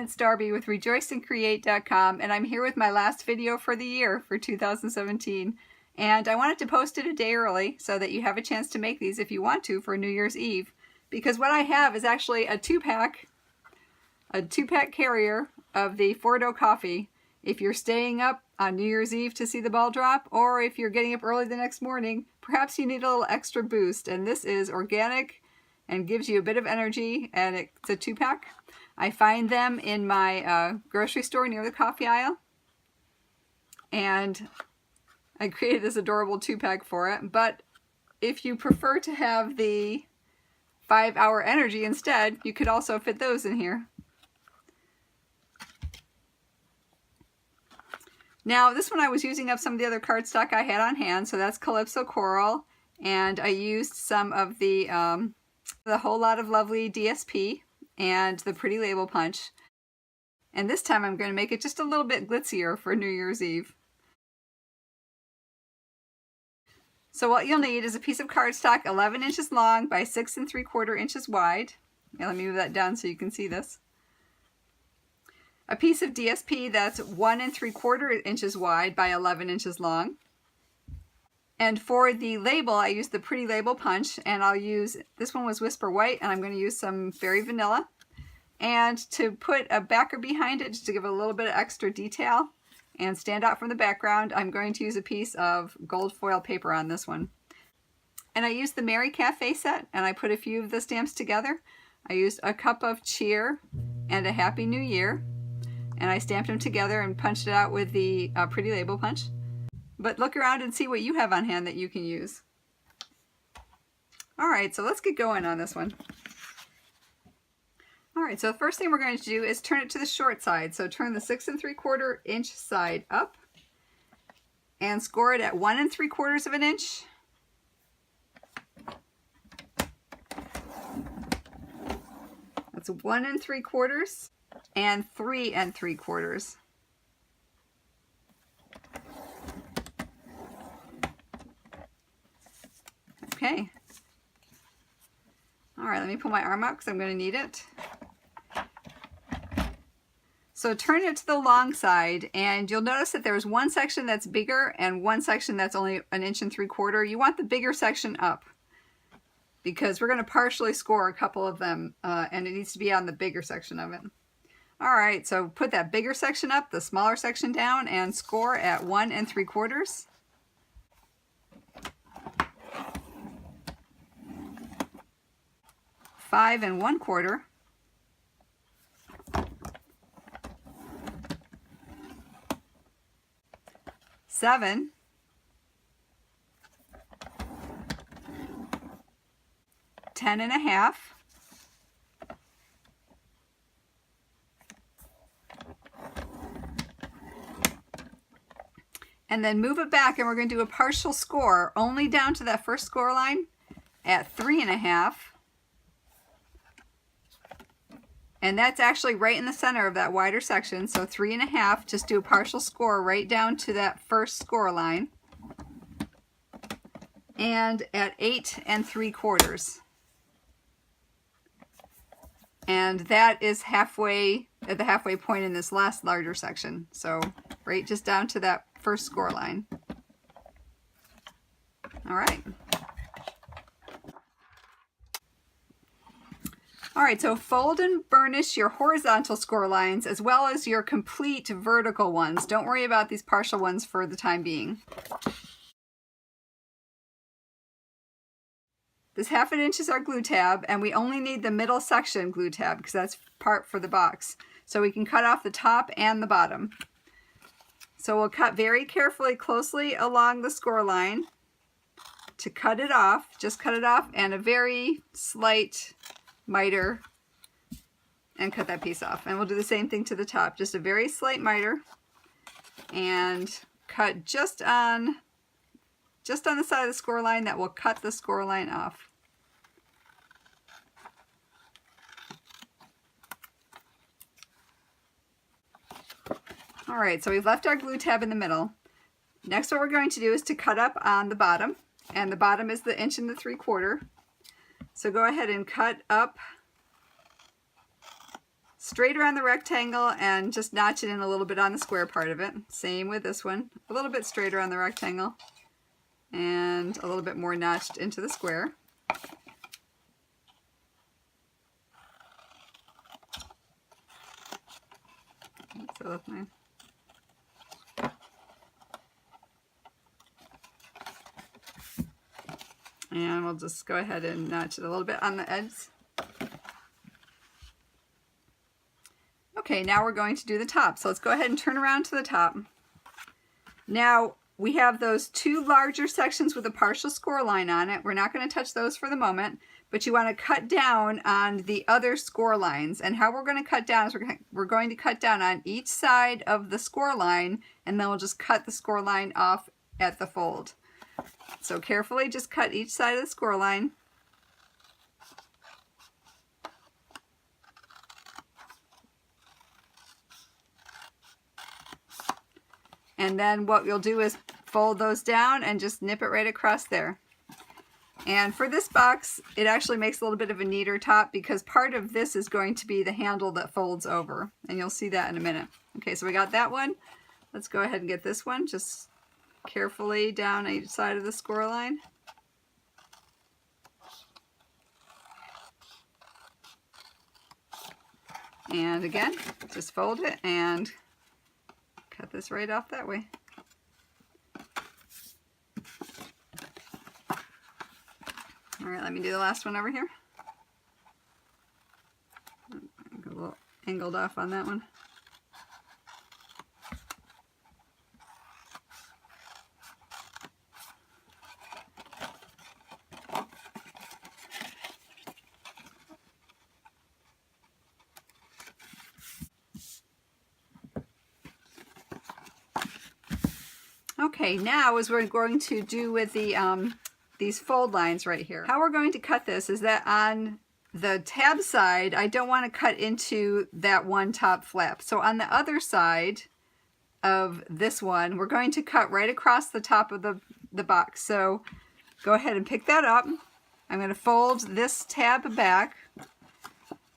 it's Darby with rejoiceandcreate.com, and I'm here with my last video for the year for 2017. And I wanted to post it a day early so that you have a chance to make these if you want to for New Year's Eve. Because what I have is actually a two-pack carrier of the Forto coffee. If you're staying up on New Year's Eve to see the ball drop, or if you're getting up early the next morning, perhaps you need a little extra boost. And this is organic and gives you a bit of energy, and it's a two-pack. I find them in my grocery store near the coffee aisle, and I created this adorable two-pack for it. But if you prefer to have the 5-hour energy instead, you could also fit those in here. Now this one I was using up some of the other cardstock I had on hand, so that's Calypso Coral, and I used some of the Whole Lot of Lovely DSP and the Pretty Label Punch. And this time I'm going to make it just a little bit glitzier for New Year's Eve. So what you'll need is a piece of cardstock 11 inches long by 6 3/4 inches wide. Now let me move that down so you can see this. A piece of DSP that's 1 3/4 inches wide by 11 inches long. And for the label, I used the Pretty Label Punch, and I'll use, this one was Whisper White, and I'm going to use some Fairy Vanilla. And to put a backer behind it, just to give it a little bit of extra detail and stand out from the background, I'm going to use a piece of gold foil paper on this one. And I used the Merry Cafe set, and I put a few of the stamps together. I used a cup of cheer and a Happy New Year, and I stamped them together and punched it out with the Pretty Label Punch. But look around and see what you have on hand that you can use. Alright, so let's get going on this one. Alright, so the first thing we're going to do is turn it to the short side. So turn the 6 3/4 inch side up and score it at 1 3/4 inch. That's 1 3/4 and 3 3/4. Okay. All right, let me pull my arm out because I'm going to need it. So turn it to the long side, and you'll notice that there's one section that's bigger and one section that's only 1 3/4 inches. You want the bigger section up because we're going to partially score a couple of them, and it needs to be on the bigger section of it. All right, so put that bigger section up, the smaller section down, and score at 1 3/4. 5 1/4, 7, 10 1/2, and then move it back, and we're going to do a partial score only down to that first score line at 3 1/2. And that's actually right in the center of that wider section, so 3 1/2, just do a partial score right down to that first score line. And at 8 3/4. And that is halfway, at the halfway point in this last larger section. So right just down to that first score line. All right. Alright, so fold and burnish your horizontal score lines as well as your complete vertical ones. Don't worry about these partial ones for the time being. This 1/2 inch is our glue tab, and we only need the middle section glue tab because that's part for the box. So we can cut off the top and the bottom. So we'll cut very carefully, closely along the score line to cut it off. Just cut it off, and a very slight miter, and cut that piece off. And we'll do the same thing to the top, just a very slight miter, and cut just on the side of the score line that will cut the score line off. All right, so we've left our glue tab in the middle. Next, what we're going to do is to cut up on the bottom, and the bottom is the 1 3/4 inch. So go ahead and cut up straight around the rectangle and just notch it in a little bit on the square part of it. Same with this one. A little bit straighter on the rectangle and a little bit more notched into the square. So that's mine. And we'll just go ahead and notch it a little bit on the edge. Okay, now we're going to do the top. So let's go ahead and turn around to the top. Now we have those two larger sections with a partial score line on it. We're not going to touch those for the moment, but you want to cut down on the other score lines. And how we're going to cut down is we're going to cut down on each side of the score line, and then we'll just cut the score line off at the fold. So carefully just cut each side of the score line. And then what you'll do is fold those down and just nip it right across there. And for this box, it actually makes a little bit of a neater top because part of this is going to be the handle that folds over. And you'll see that in a minute. Okay, so we got that one. Let's go ahead and get this one. Just carefully down each side of the score line. And again, just fold it and cut this right off that way. All right, let me do the last one over here. A little angled off on that one. Okay, now as we're going to do with the these fold lines right here. How we're going to cut this is that on the tab side, I don't want to cut into that one top flap. So on the other side of this one, we're going to cut right across the top of the box. So go ahead and pick that up. I'm going to fold this tab back,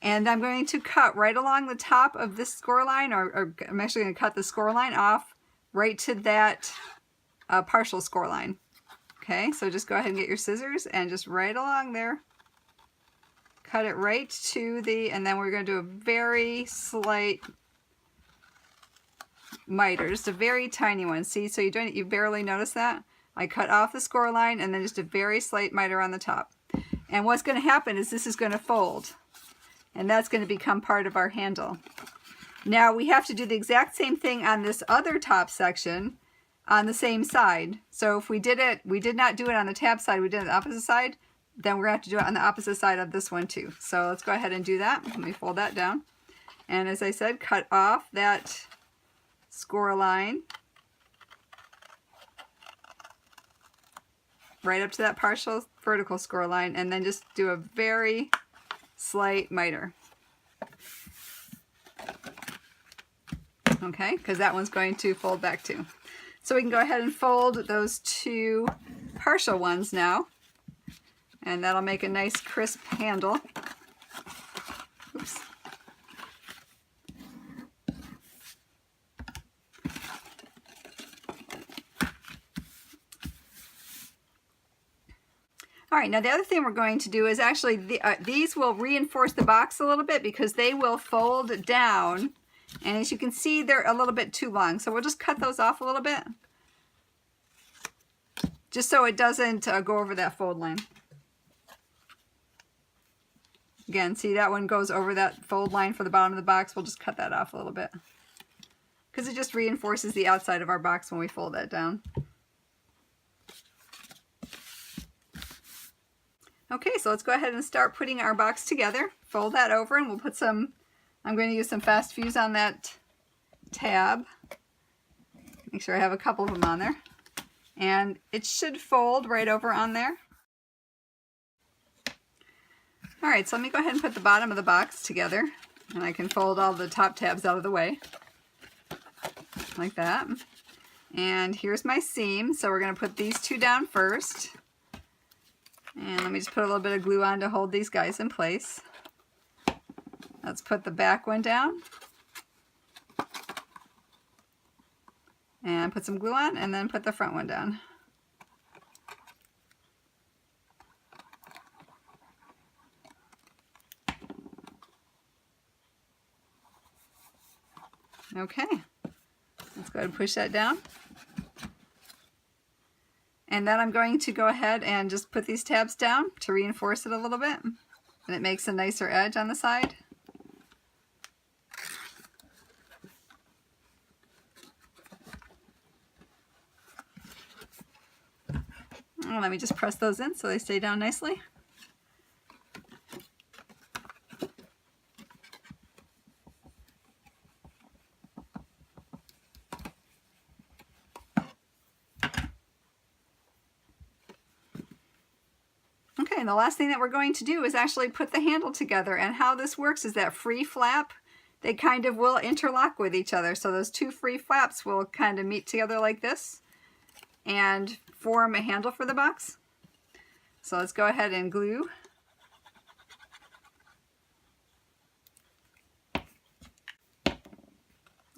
and I'm going to cut right along the top of this score line, or I'm actually going to cut the score line off right to that partial score line. Okay, so just go ahead and get your scissors and just right along there, cut it right to the, and then we're going to do a very slight miter, just a very tiny one. See, so you barely notice that? I cut off the score line and then just a very slight miter on the top. And what's going to happen is this is going to fold, and that's going to become part of our handle. Now we have to do the exact same thing on this other top section on the same side. So if we did not do it on the tab side, we did it on the opposite side, then we're going to have to do it on the opposite side of this one too. So let's go ahead and do that. Let me fold that down. And as I said, cut off that score line right up to that partial vertical score line, and then just do a very slight miter. Okay, because that one's going to fold back too. So we can go ahead and fold those two partial ones now, and that'll make a nice crisp handle. Oops. All right, now the other thing we're going to do is actually, these will reinforce the box a little bit because they will fold down. And as you can see, they're a little bit too long. So we'll just cut those off a little bit, just so it doesn't go over that fold line. Again, see, that one goes over that fold line for the bottom of the box. We'll just cut that off a little bit because it just reinforces the outside of our box when we fold that down. Okay, so let's go ahead and start putting our box together. Fold that over, and we'll put some, I'm going to use some fast fuse on that tab. Make sure I have a couple of them on there. And it should fold right over on there. All right, so let me go ahead and put the bottom of the box together. And I can fold all the top tabs out of the way. Like that. And here's my seam. So we're going to put these two down first. And let me just put a little bit of glue on to hold these guys in place. Let's put the back one down. And put some glue on, and then put the front one down. Okay, let's go ahead and push that down. And then I'm going to go ahead and just put these tabs down to reinforce it a little bit. And it makes a nicer edge on the side. And let me just press those in so they stay down nicely. Okay, and the last thing that we're going to do is actually put the handle together. And how this works is that free flap, they kind of will interlock with each other. So those two free flaps will kind of meet together like this and form a handle for the box. So let's go ahead and glue.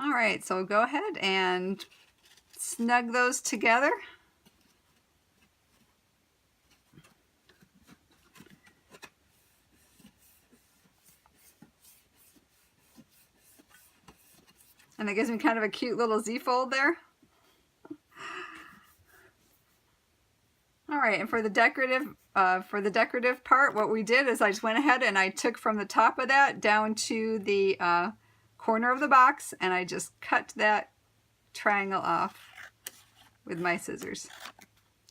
All right, so go ahead and snug those together. And it gives me kind of a cute little Z-fold there. All right, and for the decorative part, what we did is I just went ahead and I took from the top of that down to the corner of the box, and I just cut that triangle off with my scissors,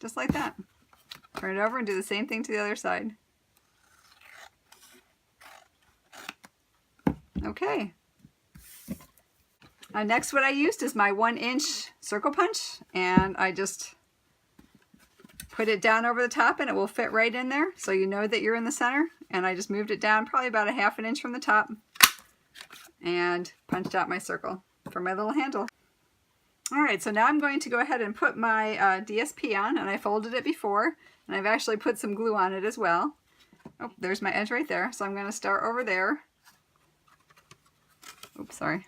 just like that. Turn it over and do the same thing to the other side. Okay. Next, what I used is my 1-inch circle punch, and I just put it down over the top and it will fit right in there, so you know that you're in the center. And I just moved it down probably about a 1/2 inch from the top and punched out my circle for my little handle. All right, so now I'm going to go ahead and put my DSP on, and I folded it before, and I've actually put some glue on it as well. Oh, there's my edge right there, so I'm going to start over there. Oops, sorry.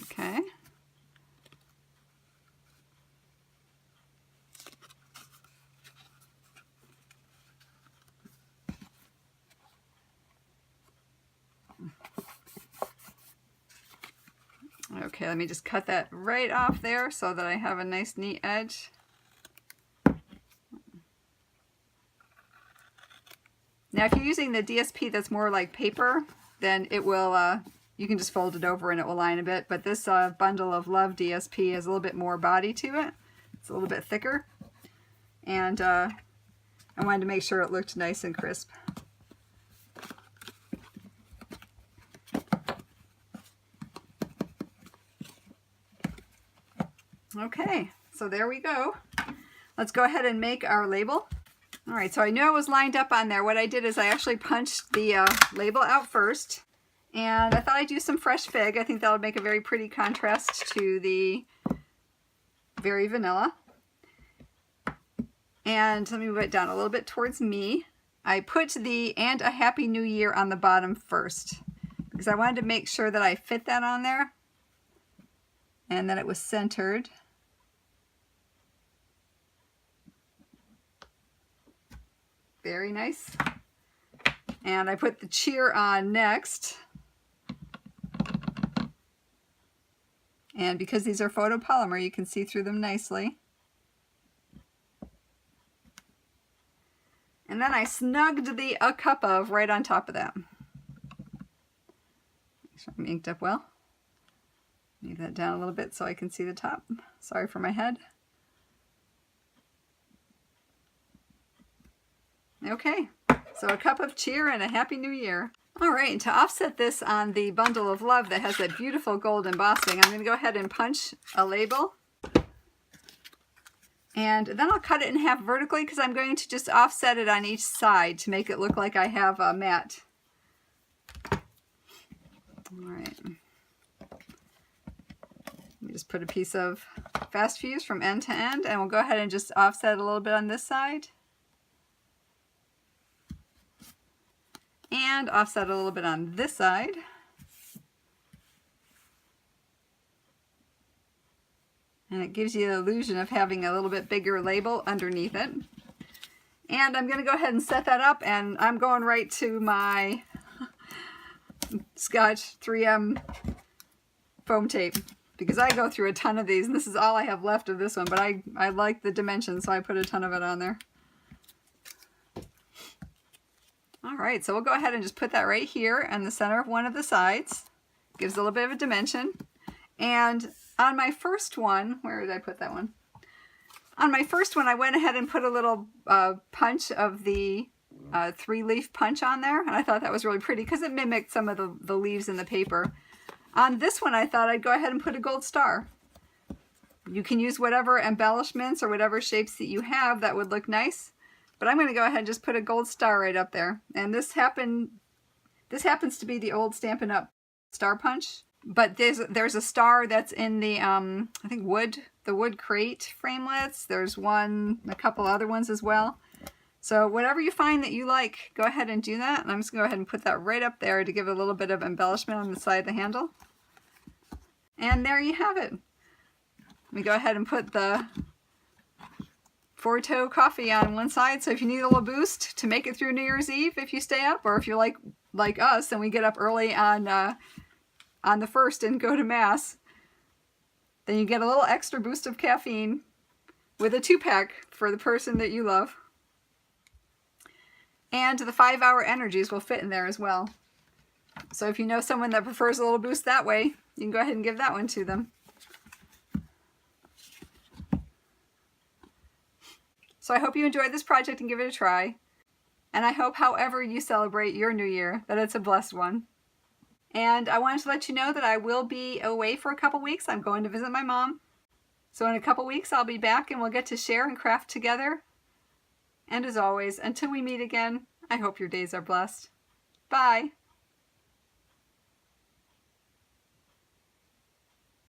Okay. Okay, let me just cut that right off there so that I have a nice neat edge. Now if you're using the DSP that's more like paper, then it will, you can just fold it over and it will line a bit, but this Bundle of Love DSP has a little bit more body to it. It's a little bit thicker, and I wanted to make sure it looked nice and crisp. Okay, so there we go. Let's go ahead and make our label. All right, so I knew I was lined up on there. What I did is I actually punched the label out first, and I thought I'd use some fresh fig. I think that would make a very pretty contrast to the very vanilla. And let me move it down a little bit towards me. I put the "and a Happy New Year" on the bottom first because I wanted to make sure that I fit that on there and that it was centered. Very nice. And I put the cheer on next. And because these are photopolymer, you can see through them nicely. And then I snugged the "a cup of" right on top of that. Make sure I'm inked up well. Move that down a little bit so I can see the top. Sorry for my head. Okay, so "a cup of cheer and a Happy New Year." All right, and to offset this on the Bundle of Love that has that beautiful gold embossing, I'm going to go ahead and punch a label. And then I'll cut it in half vertically because I'm going to just offset it on each side to make it look like I have a mat. All right. Let me just put a piece of fast fuse from end to end, and we'll go ahead and just offset a little bit on this side. And offset a little bit on this side. And it gives you the illusion of having a little bit bigger label underneath it. And I'm going to go ahead and set that up, and I'm going right to my Scotch 3M foam tape because I go through a ton of these, and this is all I have left of this one, but I like the dimensions, so I put a ton of it on there. Alright, so we'll go ahead and just put that right here in the center of one of the sides. Gives a little bit of a dimension. And on my first one, where did I put that one? On my first one, I went ahead and put a little punch of the 3-leaf punch on there, and I thought that was really pretty because it mimicked some of the leaves in the paper. On this one, I thought I'd go ahead and put a gold star. You can use whatever embellishments or whatever shapes that you have that would look nice, but I'm going to go ahead and just put a gold star right up there. And this happens to be the old Stampin' Up! Star punch, but there's a star that's in the I think the wood crate framelits. There's a couple other ones as well. So whatever you find that you like, go ahead and do that. And I'm just going to go ahead and put that right up there to give it a little bit of embellishment on the side of the handle. And there you have it. Let me go ahead and put the Forto coffee on one side, so if you need a little boost to make it through New Year's Eve if you stay up, or if you're like us and we get up early on the 1st and go to Mass, then you get a little extra boost of caffeine with a 2-pack for the person that you love. And the 5-hour energies will fit in there as well. So if you know someone that prefers a little boost that way, you can go ahead and give that one to them. So I hope you enjoyed this project and give it a try. And I hope however you celebrate your new year, that it's a blessed one. And I wanted to let you know that I will be away for a couple weeks. I'm going to visit my mom. So in a couple weeks I'll be back and we'll get to share and craft together. And as always, until we meet again, I hope your days are blessed. Bye!